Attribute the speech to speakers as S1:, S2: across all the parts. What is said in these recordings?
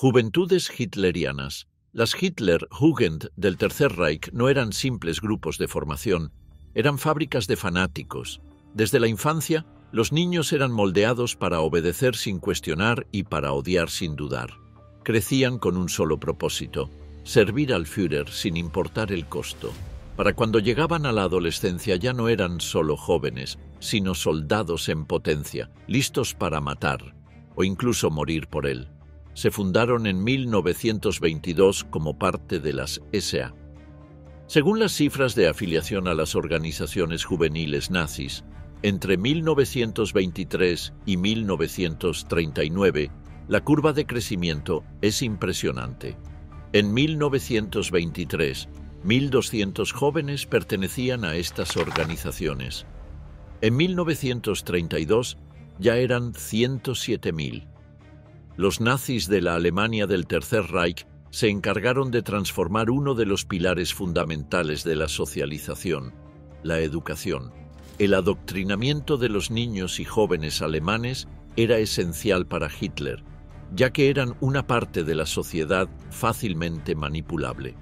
S1: Juventudes hitlerianas. Las Hitler-Jugend del Tercer Reich no eran simples grupos de formación, eran fábricas de fanáticos. Desde la infancia, los niños eran moldeados para obedecer sin cuestionar y para odiar sin dudar. Crecían con un solo propósito: servir al Führer sin importar el costo. Para cuando llegaban a la adolescencia ya no eran solo jóvenes, sino soldados en potencia, listos para matar o incluso morir por él. Se fundaron en 1922 como parte de las SA. Según las cifras de afiliación a las organizaciones juveniles nazis, entre 1923 y 1939, la curva de crecimiento es impresionante. En 1923, 1.200 jóvenes pertenecían a estas organizaciones. En 1932 ya eran 107.000. Los nazis de la Alemania del Tercer Reich se encargaron de transformar uno de los pilares fundamentales de la socialización, la educación. El adoctrinamiento de los niños y jóvenes alemanes era esencial para Hitler, ya que eran una parte de la sociedad fácilmente manipulable.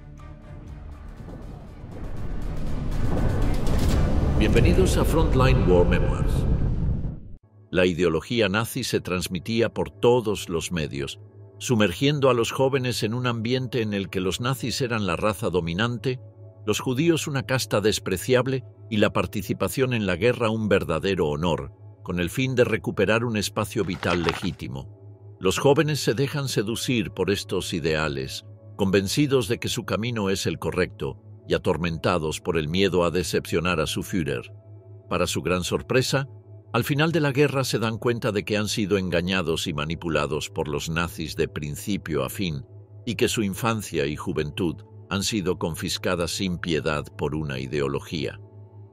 S1: Bienvenidos a Frontline War Memoirs. La ideología nazi se transmitía por todos los medios, sumergiendo a los jóvenes en un ambiente en el que los nazis eran la raza dominante, los judíos una casta despreciable y la participación en la guerra un verdadero honor, con el fin de recuperar un espacio vital legítimo. Los jóvenes se dejan seducir por estos ideales, convencidos de que su camino es el correcto y atormentados por el miedo a decepcionar a su Führer. Para su gran sorpresa, al final de la guerra se dan cuenta de que han sido engañados y manipulados por los nazis de principio a fin y que su infancia y juventud han sido confiscadas sin piedad por una ideología.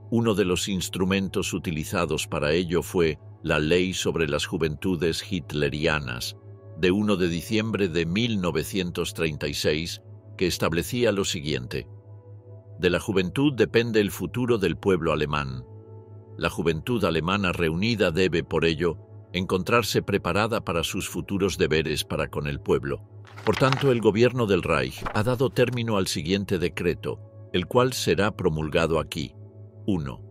S1: Uno de los instrumentos utilizados para ello fue la Ley sobre las Juventudes Hitlerianas, de 1 de diciembre de 1936, que establecía lo siguiente: de la juventud depende el futuro del pueblo alemán. La juventud alemana reunida debe, por ello, encontrarse preparada para sus futuros deberes para con el pueblo. Por tanto, el gobierno del Reich ha dado término al siguiente decreto, el cual será promulgado aquí. 1.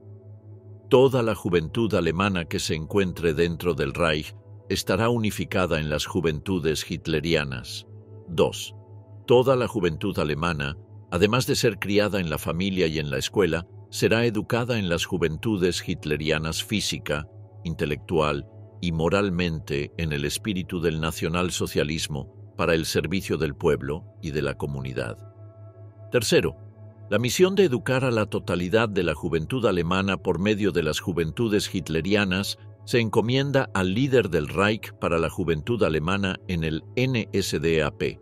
S1: Toda la juventud alemana que se encuentre dentro del Reich estará unificada en las juventudes hitlerianas. 2. Toda la juventud alemana, además de ser criada en la familia y en la escuela, será educada en las juventudes hitlerianas física, intelectual y moralmente en el espíritu del nacionalsocialismo para el servicio del pueblo y de la comunidad. Tercero, la misión de educar a la totalidad de la juventud alemana por medio de las juventudes hitlerianas se encomienda al líder del Reich para la juventud alemana en el NSDAP.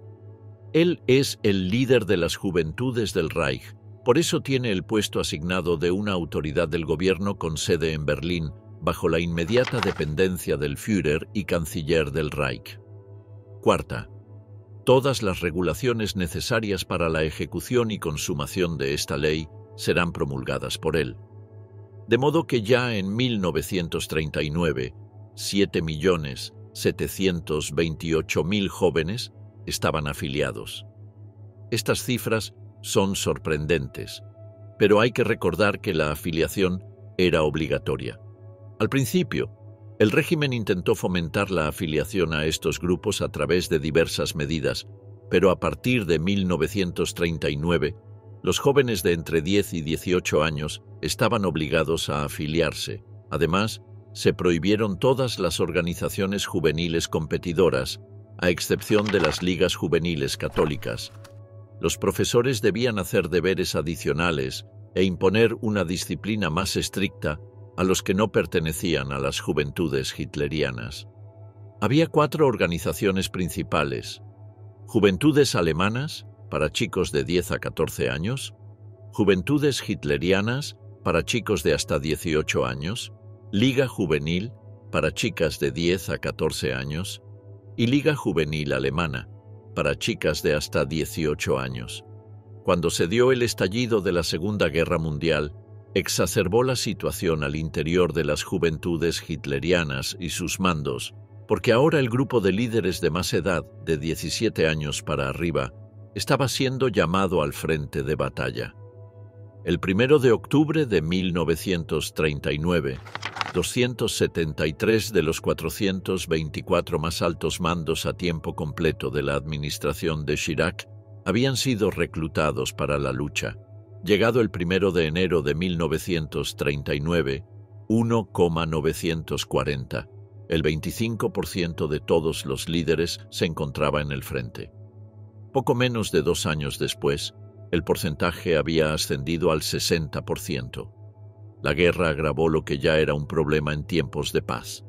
S1: Él es el líder de las juventudes del Reich. Por eso tiene el puesto asignado de una autoridad del gobierno con sede en Berlín, bajo la inmediata dependencia del Führer y canciller del Reich. Cuarta, todas las regulaciones necesarias para la ejecución y consumación de esta ley serán promulgadas por él. De modo que ya en 1939, 7.728.000 jóvenes estaban afiliados. Estas cifras son sorprendentes, pero hay que recordar que la afiliación era obligatoria. Al principio, el régimen intentó fomentar la afiliación a estos grupos a través de diversas medidas, pero a partir de 1939, los jóvenes de entre 10 y 18 años estaban obligados a afiliarse. Además, se prohibieron todas las organizaciones juveniles competidoras, a excepción de las ligas juveniles católicas. Los profesores debían hacer deberes adicionales e imponer una disciplina más estricta a los que no pertenecían a las juventudes hitlerianas. Había 4 organizaciones principales: Juventudes Alemanas, para chicos de 10 a 14 años, Juventudes Hitlerianas, para chicos de hasta 18 años, Liga Juvenil, para chicas de 10 a 14 años, y Liga Juvenil Alemana, para chicas de hasta 18 años. Cuando se dio el estallido de la Segunda Guerra Mundial, exacerbó la situación al interior de las juventudes hitlerianas y sus mandos, porque ahora el grupo de líderes de más edad, de 17 años para arriba, estaba siendo llamado al frente de batalla. El 1 de octubre de 1939, 273 de los 424 más altos mandos a tiempo completo de la administración de Chirac habían sido reclutados para la lucha. Llegado el 1 de enero de 1939, 1,940. El 25% de todos los líderes se encontraba en el frente. Poco menos de 2 años después, el porcentaje había ascendido al 60%. La guerra agravó lo que ya era un problema en tiempos de paz.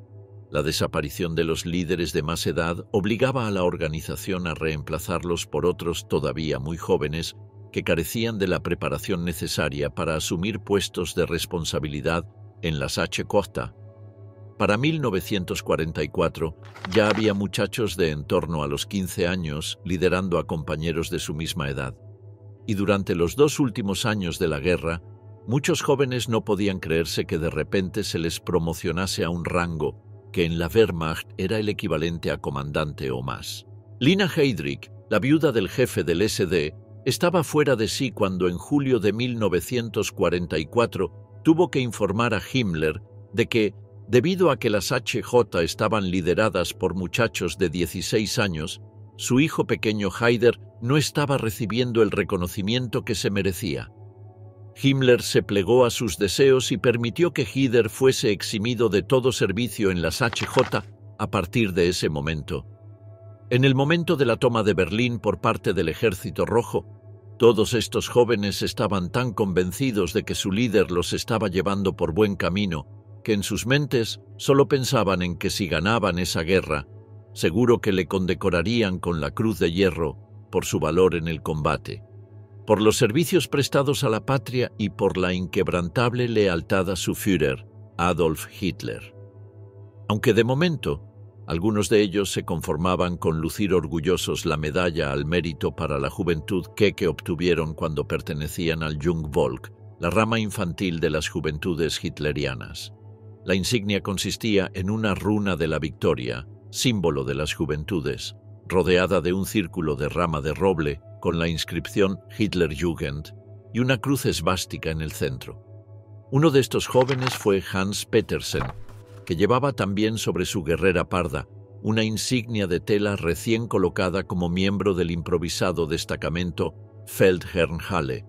S1: La desaparición de los líderes de más edad obligaba a la organización a reemplazarlos por otros todavía muy jóvenes que carecían de la preparación necesaria para asumir puestos de responsabilidad en las H-Costa. Para 1944 ya había muchachos de en torno a los 15 años liderando a compañeros de su misma edad. Y durante los 2 últimos años de la guerra, muchos jóvenes no podían creerse que de repente se les promocionase a un rango que en la Wehrmacht era el equivalente a comandante o más. Lina Heydrich, la viuda del jefe del SD, estaba fuera de sí cuando en julio de 1944 tuvo que informar a Himmler de que, debido a que las HJ estaban lideradas por muchachos de 16 años, su hijo pequeño Haider no estaba recibiendo el reconocimiento que se merecía. Himmler se plegó a sus deseos y permitió que Haider fuese eximido de todo servicio en las HJ a partir de ese momento. En el momento de la toma de Berlín por parte del Ejército Rojo, todos estos jóvenes estaban tan convencidos de que su líder los estaba llevando por buen camino que en sus mentes solo pensaban en que si ganaban esa guerra, seguro que le condecorarían con la Cruz de Hierro por su valor en el combate, por los servicios prestados a la patria y por la inquebrantable lealtad a su Führer, Adolf Hitler. Aunque de momento, algunos de ellos se conformaban con lucir orgullosos la medalla al mérito para la juventud que obtuvieron cuando pertenecían al Jungvolk, la rama infantil de las juventudes hitlerianas. La insignia consistía en una runa de la victoria, símbolo de las juventudes, rodeada de un círculo de rama de roble con la inscripción Hitlerjugend y una cruz esvástica en el centro. Uno de estos jóvenes fue Hans Petersen, que llevaba también sobre su guerrera parda una insignia de tela recién colocada como miembro del improvisado destacamento Feldherrnhalle,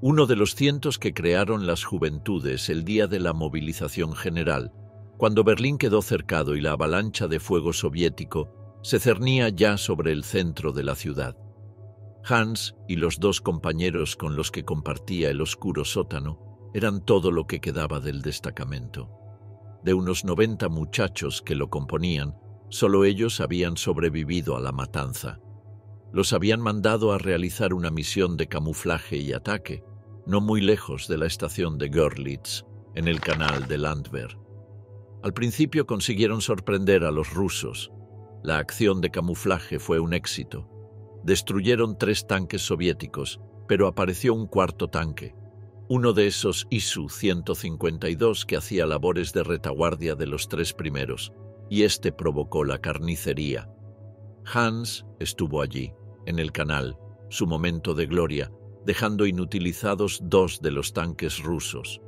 S1: uno de los cientos que crearon las juventudes el día de la movilización general, cuando Berlín quedó cercado y la avalancha de fuego soviético se cernía ya sobre el centro de la ciudad. Hans y los 2 compañeros con los que compartía el oscuro sótano eran todo lo que quedaba del destacamento. De unos 90 muchachos que lo componían, solo ellos habían sobrevivido a la matanza. Los habían mandado a realizar una misión de camuflaje y ataque, no muy lejos de la estación de Görlitz, en el canal de Landwehr. Al principio consiguieron sorprender a los rusos. La acción de camuflaje fue un éxito. Destruyeron 3 tanques soviéticos, pero apareció un 4º tanque, uno de esos Isu-152 que hacía labores de retaguardia de los 3 primeros, y este provocó la carnicería. Hans estuvo allí, en el canal, su momento de gloria, dejando inutilizados 2 de los tanques rusos.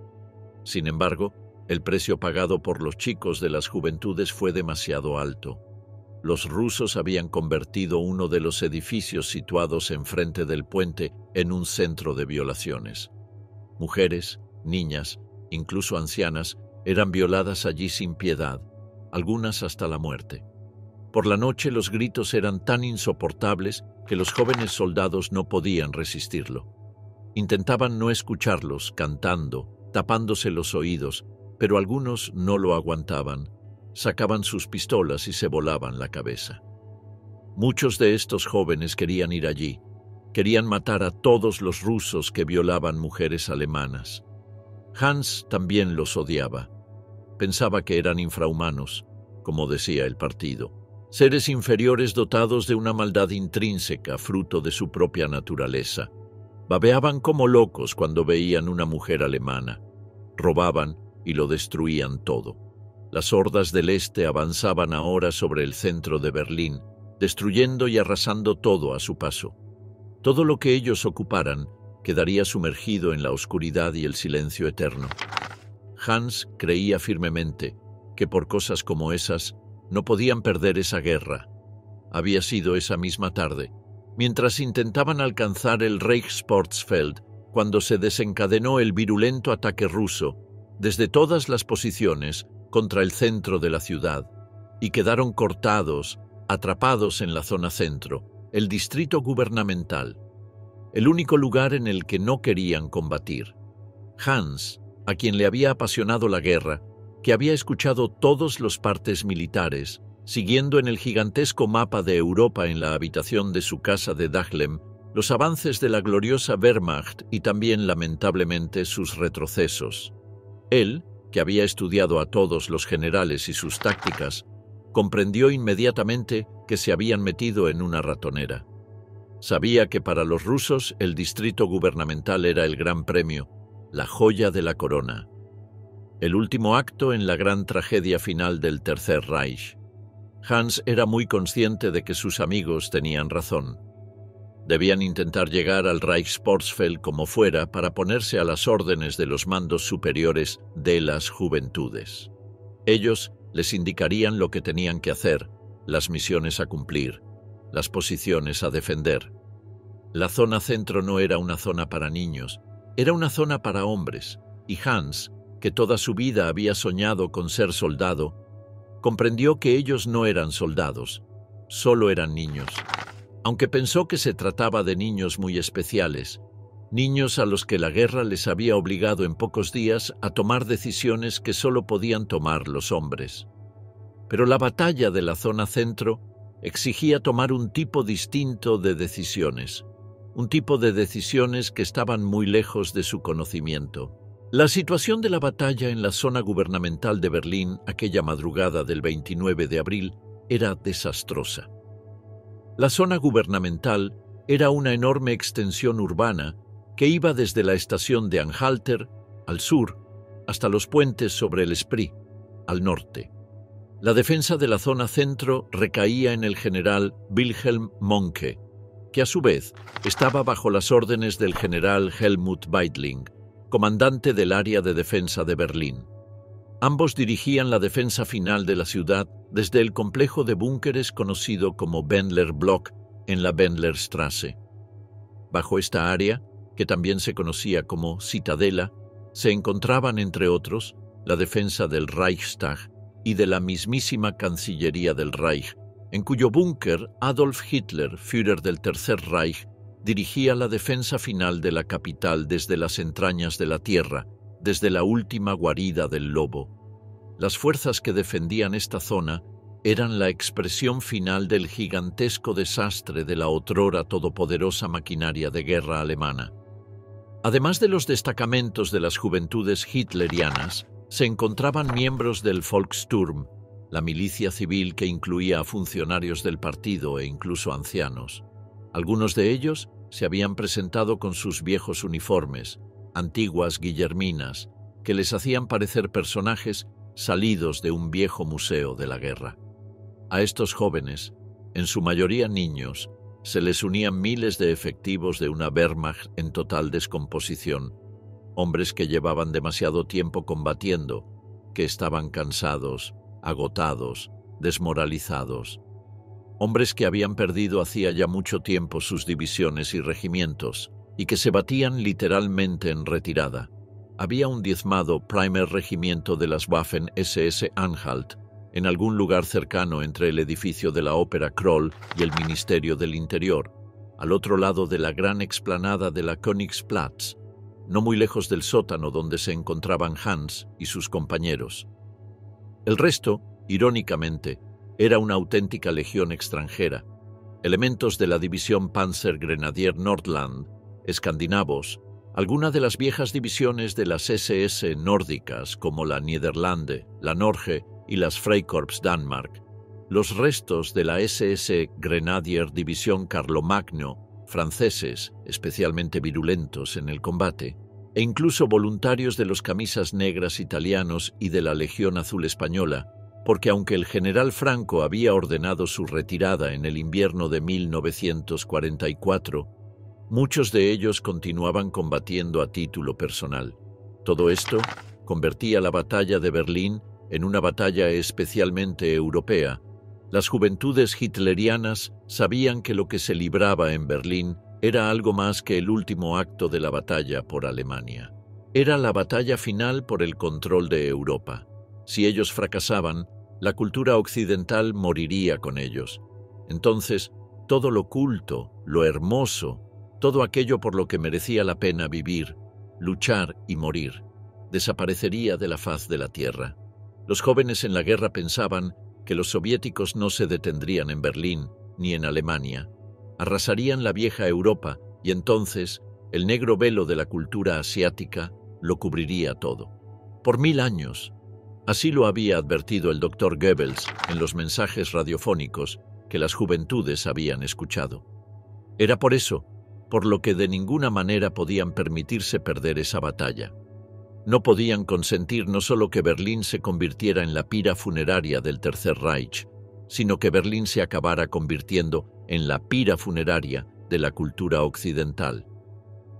S1: Sin embargo, el precio pagado por los chicos de las juventudes fue demasiado alto. Los rusos habían convertido uno de los edificios situados enfrente del puente en un centro de violaciones. Mujeres, niñas, incluso ancianas, eran violadas allí sin piedad, algunas hasta la muerte. Por la noche los gritos eran tan insoportables que los jóvenes soldados no podían resistirlo. Intentaban no escucharlos cantando, tapándose los oídos, pero algunos no lo aguantaban. Sacaban sus pistolas y se volaban la cabeza. Muchos de estos jóvenes querían ir allí. Querían matar a todos los rusos que violaban mujeres alemanas. Hans también los odiaba. Pensaba que eran infrahumanos, como decía el partido. Seres inferiores dotados de una maldad intrínseca, fruto de su propia naturaleza. Babeaban como locos cuando veían una mujer alemana. Robaban y lo destruían todo. Las hordas del este avanzaban ahora sobre el centro de Berlín, destruyendo y arrasando todo a su paso. Todo lo que ellos ocuparan quedaría sumergido en la oscuridad y el silencio eterno. Hans creía firmemente que por cosas como esas no podían perder esa guerra. Había sido esa misma tarde, mientras intentaban alcanzar el Reichsportsfeld, cuando se desencadenó el virulento ataque ruso desde todas las posiciones contra el centro de la ciudad, y quedaron cortados, atrapados en la zona centro, el distrito gubernamental, el único lugar en el que no querían combatir. Hans, a quien le había apasionado la guerra, que había escuchado todos los partes militares, siguiendo en el gigantesco mapa de Europa en la habitación de su casa de Dahlem, los avances de la gloriosa Wehrmacht y también, lamentablemente, sus retrocesos. Él, que había estudiado a todos los generales y sus tácticas, comprendió inmediatamente que se habían metido en una ratonera. Sabía que para los rusos el distrito gubernamental era el gran premio, la joya de la corona. El último acto en la gran tragedia final del Tercer Reich. Hans era muy consciente de que sus amigos tenían razón. Debían intentar llegar al Reichsportsfeld como fuera para ponerse a las órdenes de los mandos superiores de las juventudes. Ellos les indicarían lo que tenían que hacer, las misiones a cumplir, las posiciones a defender. La zona centro no era una zona para niños, era una zona para hombres, y Hans, que toda su vida había soñado con ser soldado, comprendió que ellos no eran soldados, solo eran niños. Aunque pensó que se trataba de niños muy especiales, niños a los que la guerra les había obligado en pocos días a tomar decisiones que solo podían tomar los hombres. Pero la batalla de la zona centro exigía tomar un tipo distinto de decisiones, un tipo de decisiones que estaban muy lejos de su conocimiento. La situación de la batalla en la zona gubernamental de Berlín aquella madrugada del 29 de abril era desastrosa. La zona gubernamental era una enorme extensión urbana que iba desde la estación de Anhalter, al sur, hasta los puentes sobre el Spree, al norte. La defensa de la zona centro recaía en el general Wilhelm Mohnke, que a su vez estaba bajo las órdenes del general Helmut Weidling, comandante del área de defensa de Berlín. Ambos dirigían la defensa final de la ciudad desde el complejo de búnkeres conocido como Wendler Block en la Wendlerstraße. Bajo esta área, que también se conocía como Citadela, se encontraban, entre otros, la defensa del Reichstag y de la mismísima Cancillería del Reich, en cuyo búnker Adolf Hitler, Führer del Tercer Reich, dirigía la defensa final de la capital desde las entrañas de la tierra, desde la última guarida del lobo. Las fuerzas que defendían esta zona eran la expresión final del gigantesco desastre de la otrora todopoderosa maquinaria de guerra alemana. Además de los destacamentos de las juventudes hitlerianas, se encontraban miembros del Volkssturm, la milicia civil que incluía a funcionarios del partido e incluso ancianos. Algunos de ellos se habían presentado con sus viejos uniformes, antiguas guillerminas, que les hacían parecer personajes salidos de un viejo museo de la guerra. A estos jóvenes, en su mayoría niños, se les unían miles de efectivos de una Wehrmacht en total descomposición, hombres que llevaban demasiado tiempo combatiendo, que estaban cansados, agotados, desmoralizados. Hombres que habían perdido hacía ya mucho tiempo sus divisiones y regimientos, y que se batían literalmente en retirada. Había un diezmado primer regimiento de las Waffen-SS Anhalt, en algún lugar cercano entre el edificio de la Ópera Kroll y el Ministerio del Interior, al otro lado de la gran explanada de la Königsplatz, no muy lejos del sótano donde se encontraban Hans y sus compañeros. El resto, irónicamente, era una auténtica legión extranjera, elementos de la división Panzergrenadier Nordland, escandinavos, algunas de las viejas divisiones de las SS nórdicas como la Niederlande, la Norge y las Freikorps Danmark, los restos de la SS Grenadier División Carlomagno, franceses, especialmente virulentos en el combate, e incluso voluntarios de los Camisas Negras italianos y de la Legión Azul española, porque aunque el general Franco había ordenado su retirada en el invierno de 1944, muchos de ellos continuaban combatiendo a título personal. Todo esto convertía la batalla de Berlín en una batalla especialmente europea. Las juventudes hitlerianas sabían que lo que se libraba en Berlín era algo más que el último acto de la batalla por Alemania. Era la batalla final por el control de Europa. Si ellos fracasaban, la cultura occidental moriría con ellos. Entonces, todo lo culto, lo hermoso, todo aquello por lo que merecía la pena vivir, luchar y morir, desaparecería de la faz de la tierra. Los jóvenes en la guerra pensaban que los soviéticos no se detendrían en Berlín ni en Alemania. Arrasarían la vieja Europa y entonces el negro velo de la cultura asiática lo cubriría todo. Por 1000 años, así lo había advertido el Dr. Goebbels en los mensajes radiofónicos que las juventudes habían escuchado. Era por eso, por lo que de ninguna manera podían permitirse perder esa batalla. No podían consentir no solo que Berlín se convirtiera en la pira funeraria del Tercer Reich, sino que Berlín se acabara convirtiendo en la pira funeraria de la cultura occidental.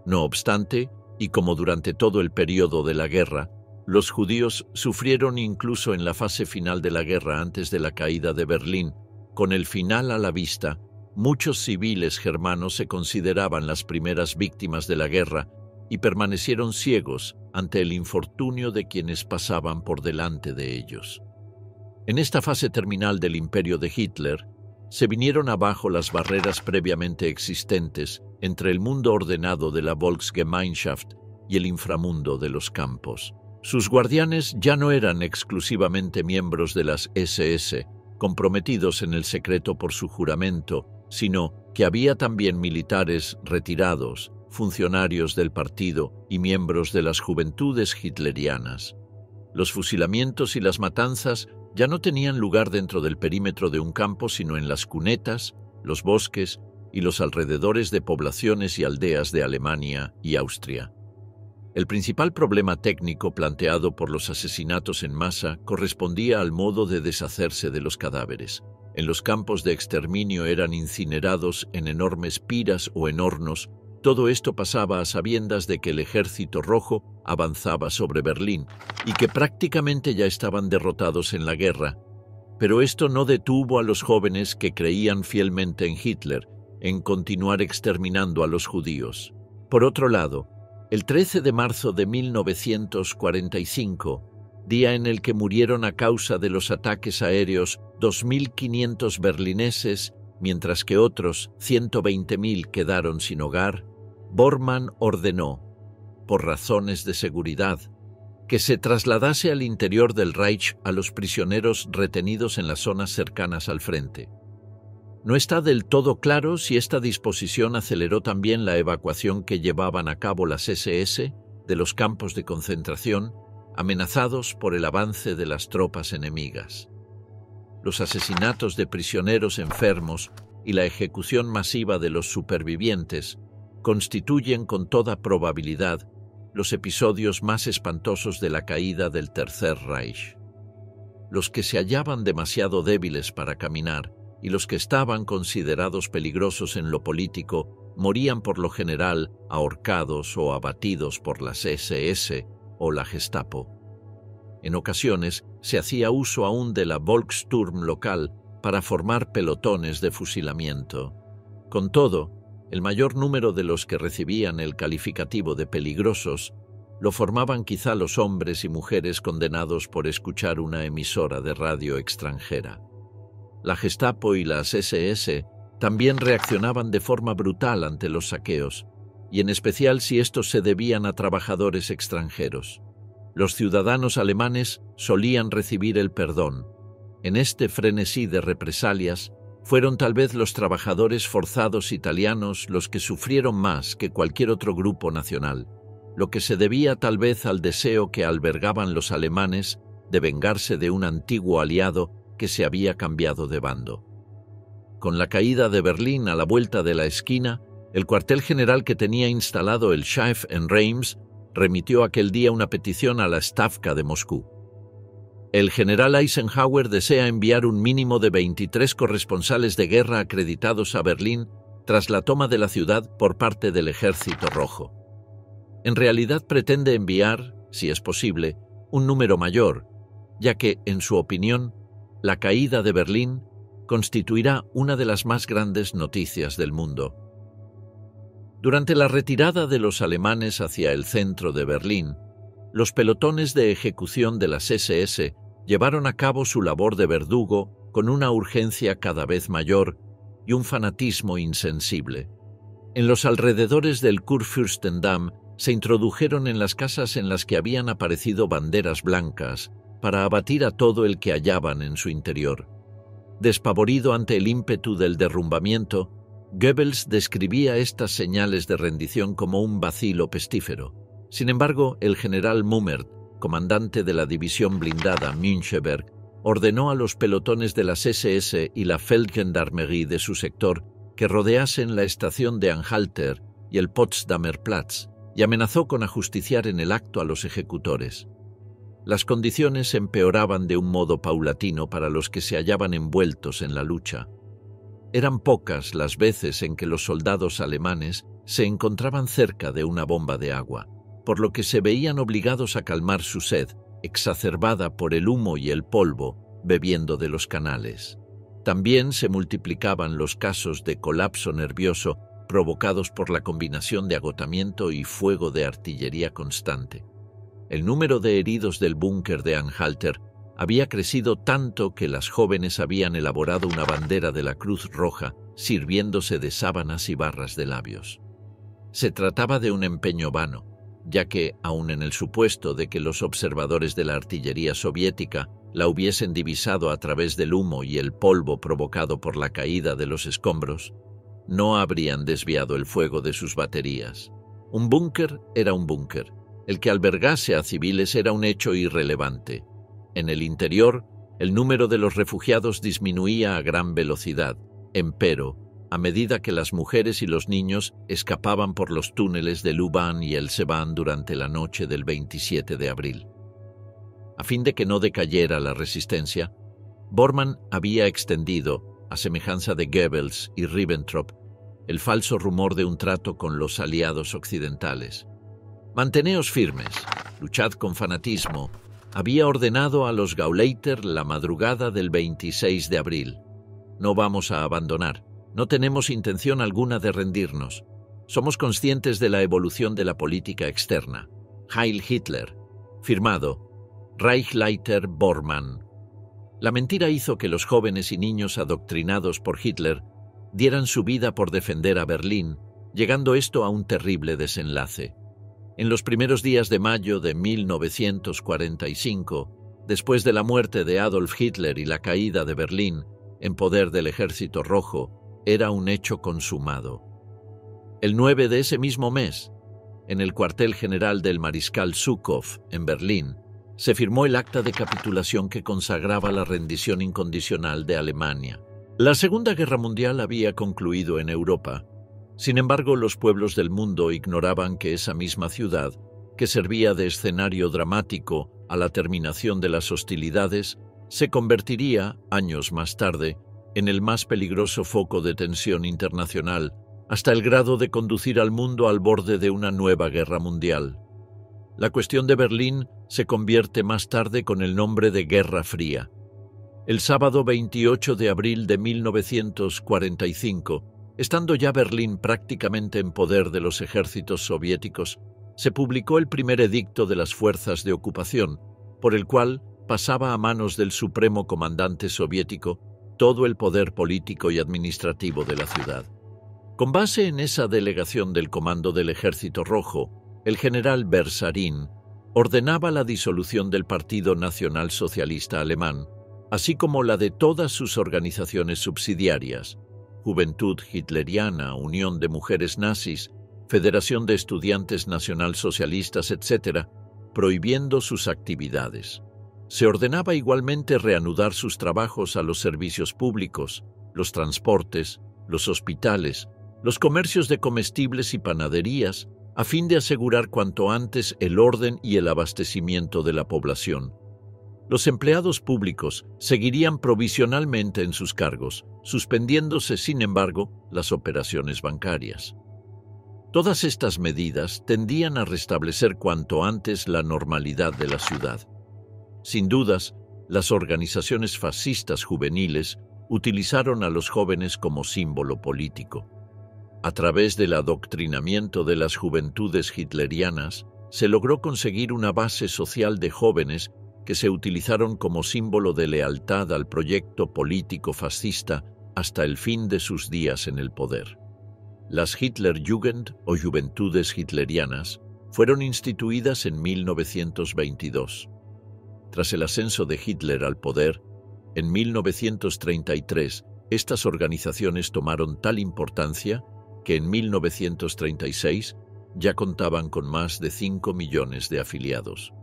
S1: No obstante, y como durante todo el periodo de la guerra, los judíos sufrieron incluso en la fase final de la guerra antes de la caída de Berlín. Con el final a la vista, muchos civiles germanos se consideraban las primeras víctimas de la guerra y permanecieron ciegos ante el infortunio de quienes pasaban por delante de ellos. En esta fase terminal del imperio de Hitler, se vinieron abajo las barreras previamente existentes entre el mundo ordenado de la Volksgemeinschaft y el inframundo de los campos. Sus guardianes ya no eran exclusivamente miembros de las SS, comprometidos en el secreto por su juramento, sino que había también militares retirados, funcionarios del partido y miembros de las juventudes hitlerianas. Los fusilamientos y las matanzas ya no tenían lugar dentro del perímetro de un campo, sino en las cunetas, los bosques y los alrededores de poblaciones y aldeas de Alemania y Austria. El principal problema técnico planteado por los asesinatos en masa correspondía al modo de deshacerse de los cadáveres. En los campos de exterminio eran incinerados en enormes piras o en hornos. Todo esto pasaba a sabiendas de que el Ejército Rojo avanzaba sobre Berlín y que prácticamente ya estaban derrotados en la guerra. Pero esto no detuvo a los jóvenes que creían fielmente en Hitler, en continuar exterminando a los judíos. Por otro lado, el 13 de marzo de 1945, día en el que murieron a causa de los ataques aéreos 2.500 berlineses, mientras que otros 120.000 quedaron sin hogar, Bormann ordenó, por razones de seguridad, que se trasladase al interior del Reich a los prisioneros retenidos en las zonas cercanas al frente. No está del todo claro si esta disposición aceleró también la evacuación que llevaban a cabo las SS de los campos de concentración, amenazados por el avance de las tropas enemigas. Los asesinatos de prisioneros enfermos y la ejecución masiva de los supervivientes constituyen con toda probabilidad los episodios más espantosos de la caída del Tercer Reich. Los que se hallaban demasiado débiles para caminar y los que estaban considerados peligrosos en lo político morían por lo general ahorcados o abatidos por las SS o la Gestapo. En ocasiones se hacía uso aún de la Volkssturm local para formar pelotones de fusilamiento. Con todo, el mayor número de los que recibían el calificativo de peligrosos lo formaban quizá los hombres y mujeres condenados por escuchar una emisora de radio extranjera. La Gestapo y las SS también reaccionaban de forma brutal ante los saqueos, y en especial si estos se debían a trabajadores extranjeros. Los ciudadanos alemanes solían recibir el perdón. En este frenesí de represalias, fueron tal vez los trabajadores forzados italianos los que sufrieron más que cualquier otro grupo nacional, lo que se debía tal vez al deseo que albergaban los alemanes de vengarse de un antiguo aliado que se había cambiado de bando. Con la caída de Berlín a la vuelta de la esquina, el cuartel general que tenía instalado el Chef en Reims remitió aquel día una petición a la Stavka de Moscú. El general Eisenhower desea enviar un mínimo de 23 corresponsales de guerra acreditados a Berlín tras la toma de la ciudad por parte del Ejército Rojo. En realidad pretende enviar, si es posible, un número mayor, ya que, en su opinión, la caída de Berlín constituirá una de las más grandes noticias del mundo. Durante la retirada de los alemanes hacia el centro de Berlín, los pelotones de ejecución de las SS llevaron a cabo su labor de verdugo con una urgencia cada vez mayor y un fanatismo insensible. En los alrededores del Kurfürstendamm se introdujeron en las casas en las que habían aparecido banderas blancas para abatir a todo el que hallaban en su interior. Despavorido ante el ímpetu del derrumbamiento, Goebbels describía estas señales de rendición como un vacilo pestífero. Sin embargo, el general Mummert, comandante de la división blindada Müncheberg, ordenó a los pelotones de las SS y la Feldgendarmerie de su sector que rodeasen la estación de Anhalter y el Potsdamer Platz y amenazó con ajusticiar en el acto a los ejecutores. Las condiciones empeoraban de un modo paulatino para los que se hallaban envueltos en la lucha. Eran pocas las veces en que los soldados alemanes se encontraban cerca de una bomba de agua, por lo que se veían obligados a calmar su sed, exacerbada por el humo y el polvo, bebiendo de los canales. También se multiplicaban los casos de colapso nervioso provocados por la combinación de agotamiento y fuego de artillería constante. El número de heridos del búnker de Anhalter había crecido tanto que las jóvenes habían elaborado una bandera de la Cruz Roja sirviéndose de sábanas y barras de labios. Se trataba de un empeño vano, ya que, aun en el supuesto de que los observadores de la artillería soviética la hubiesen divisado a través del humo y el polvo provocado por la caída de los escombros, no habrían desviado el fuego de sus baterías. Un búnker era un búnker. El que albergase a civiles era un hecho irrelevante. En el interior, el número de los refugiados disminuía a gran velocidad, empero, a medida que las mujeres y los niños escapaban por los túneles de Luban y el Sevan durante la noche del 27 de abril. A fin de que no decayera la resistencia, Bormann había extendido, a semejanza de Goebbels y Ribbentrop, el falso rumor de un trato con los aliados occidentales. «Manteneos firmes, luchad con fanatismo», había ordenado a los Gauleiter la madrugada del 26 de abril. «No vamos a abandonar. No tenemos intención alguna de rendirnos. Somos conscientes de la evolución de la política externa. Heil Hitler. Firmado, Reichsleiter Bormann». La mentira hizo que los jóvenes y niños adoctrinados por Hitler dieran su vida por defender a Berlín, llegando esto a un terrible desenlace. En los primeros días de mayo de 1945, después de la muerte de Adolf Hitler y la caída de Berlín en poder del Ejército Rojo, era un hecho consumado. El 9 de ese mismo mes, en el cuartel general del mariscal Zhukov, en Berlín, se firmó el acta de capitulación que consagraba la rendición incondicional de Alemania. La Segunda Guerra Mundial había concluido en Europa. Sin embargo, los pueblos del mundo ignoraban que esa misma ciudad, que servía de escenario dramático a la terminación de las hostilidades, se convertiría, años más tarde, en el más peligroso foco de tensión internacional, hasta el grado de conducir al mundo al borde de una nueva guerra mundial. La cuestión de Berlín se convierte más tarde con el nombre de Guerra Fría. El sábado 28 de abril de 1945, estando ya Berlín prácticamente en poder de los ejércitos soviéticos, se publicó el primer edicto de las fuerzas de ocupación, por el cual pasaba a manos del supremo comandante soviético todo el poder político y administrativo de la ciudad. Con base en esa delegación del Comando del Ejército Rojo, el general Bersarin ordenaba la disolución del Partido Nacional Socialista Alemán, así como la de todas sus organizaciones subsidiarias, Juventud Hitleriana, Unión de Mujeres Nazis, Federación de Estudiantes Nacionalsocialistas, etc., prohibiendo sus actividades. Se ordenaba igualmente reanudar sus trabajos a los servicios públicos, los transportes, los hospitales, los comercios de comestibles y panaderías, a fin de asegurar cuanto antes el orden y el abastecimiento de la población. Los empleados públicos seguirían provisionalmente en sus cargos, suspendiéndose, sin embargo, las operaciones bancarias. Todas estas medidas tendían a restablecer cuanto antes la normalidad de la ciudad. Sin dudas, las organizaciones fascistas juveniles utilizaron a los jóvenes como símbolo político. A través del adoctrinamiento de las juventudes hitlerianas, se logró conseguir una base social de jóvenes que se utilizaron como símbolo de lealtad al proyecto político fascista hasta el fin de sus días en el poder. Las Hitlerjugend, o Juventudes Hitlerianas, fueron instituidas en 1922. Tras el ascenso de Hitler al poder, en 1933, estas organizaciones tomaron tal importancia que en 1936 ya contaban con más de 5 millones de afiliados.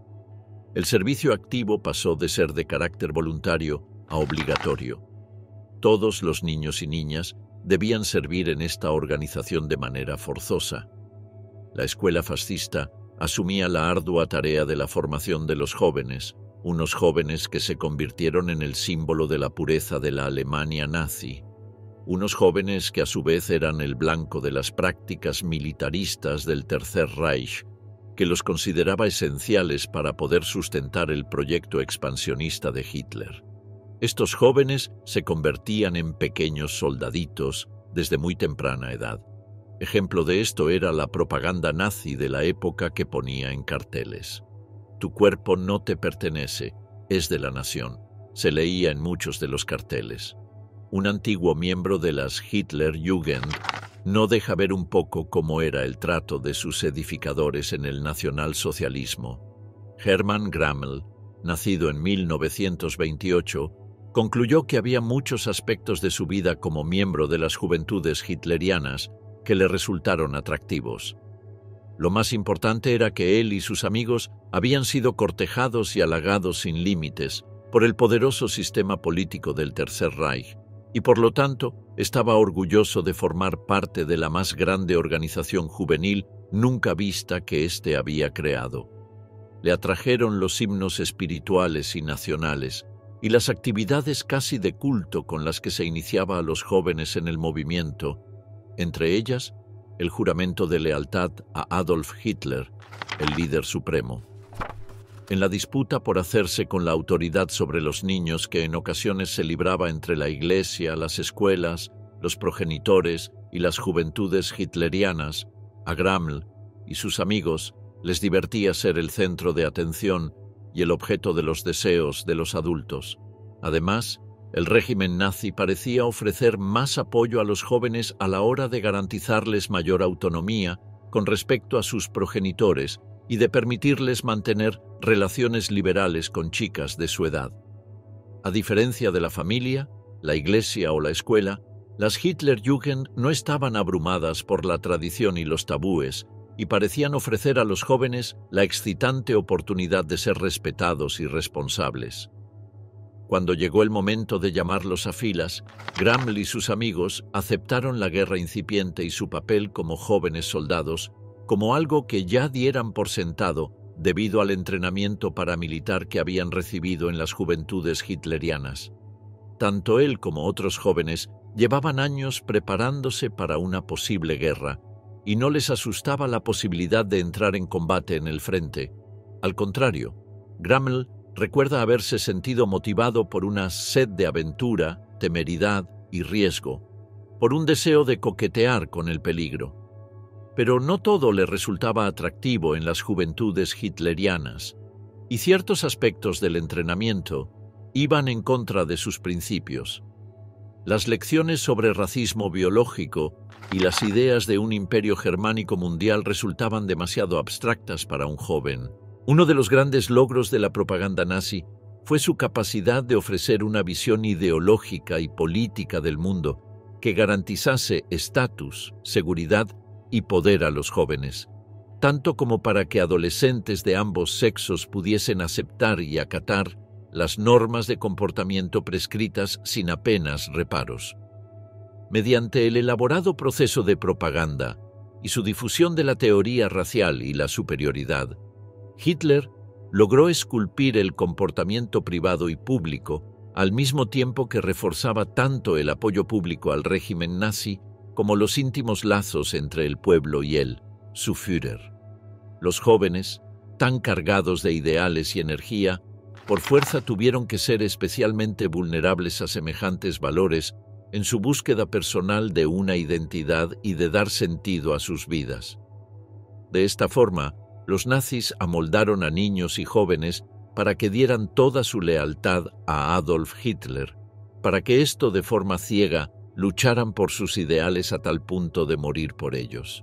S1: El servicio activo pasó de ser de carácter voluntario a obligatorio. Todos los niños y niñas debían servir en esta organización de manera forzosa. La escuela fascista asumía la ardua tarea de la formación de los jóvenes, unos jóvenes que se convirtieron en el símbolo de la pureza de la Alemania nazi, unos jóvenes que a su vez eran el blanco de las prácticas militaristas del Tercer Reich, que los consideraba esenciales para poder sustentar el proyecto expansionista de Hitler. Estos jóvenes se convertían en pequeños soldaditos desde muy temprana edad. Ejemplo de esto era la propaganda nazi de la época que ponía en carteles: «Tu cuerpo no te pertenece, es de la nación», se leía en muchos de los carteles. Un antiguo miembro de las Hitlerjugend no deja ver un poco cómo era el trato de sus edificadores en el nacionalsocialismo. Hermann Grammel, nacido en 1928, concluyó que había muchos aspectos de su vida como miembro de las juventudes hitlerianas que le resultaron atractivos. Lo más importante era que él y sus amigos habían sido cortejados y halagados sin límites por el poderoso sistema político del Tercer Reich, y por lo tanto estaba orgulloso de formar parte de la más grande organización juvenil nunca vista que éste había creado. Le atrajeron los himnos espirituales y nacionales y las actividades casi de culto con las que se iniciaba a los jóvenes en el movimiento, entre ellas el juramento de lealtad a Adolf Hitler, el líder supremo. En la disputa por hacerse con la autoridad sobre los niños que en ocasiones se libraba entre la Iglesia, las escuelas, los progenitores y las juventudes hitlerianas, a Grammel y sus amigos les divertía ser el centro de atención y el objeto de los deseos de los adultos. Además, el régimen nazi parecía ofrecer más apoyo a los jóvenes a la hora de garantizarles mayor autonomía con respecto a sus progenitores y de permitirles mantener relaciones liberales con chicas de su edad. A diferencia de la familia, la iglesia o la escuela, las Hitlerjugend no estaban abrumadas por la tradición y los tabúes y parecían ofrecer a los jóvenes la excitante oportunidad de ser respetados y responsables. Cuando llegó el momento de llamarlos a filas, Grammel y sus amigos aceptaron la guerra incipiente y su papel como jóvenes soldados como algo que ya dieran por sentado debido al entrenamiento paramilitar que habían recibido en las juventudes hitlerianas. Tanto él como otros jóvenes llevaban años preparándose para una posible guerra y no les asustaba la posibilidad de entrar en combate en el frente. Al contrario, Grammel recuerda haberse sentido motivado por una sed de aventura, temeridad y riesgo, por un deseo de coquetear con el peligro. Pero no todo le resultaba atractivo en las juventudes hitlerianas, y ciertos aspectos del entrenamiento iban en contra de sus principios. Las lecciones sobre racismo biológico y las ideas de un imperio germánico mundial resultaban demasiado abstractas para un joven. Uno de los grandes logros de la propaganda nazi fue su capacidad de ofrecer una visión ideológica y política del mundo que garantizase estatus, seguridad y poder a los jóvenes, tanto como para que adolescentes de ambos sexos pudiesen aceptar y acatar las normas de comportamiento prescritas sin apenas reparos. Mediante el elaborado proceso de propaganda, y su difusión de la teoría racial y la superioridad, Hitler logró esculpir el comportamiento privado y público, al mismo tiempo que reforzaba tanto el apoyo público al régimen nazi como los íntimos lazos entre el pueblo y él, su Führer. Los jóvenes, tan cargados de ideales y energía, por fuerza tuvieron que ser especialmente vulnerables a semejantes valores en su búsqueda personal de una identidad y de dar sentido a sus vidas. De esta forma, los nazis amoldaron a niños y jóvenes para que dieran toda su lealtad a Adolf Hitler, para que esto de forma ciega lucharan por sus ideales a tal punto de morir por ellos.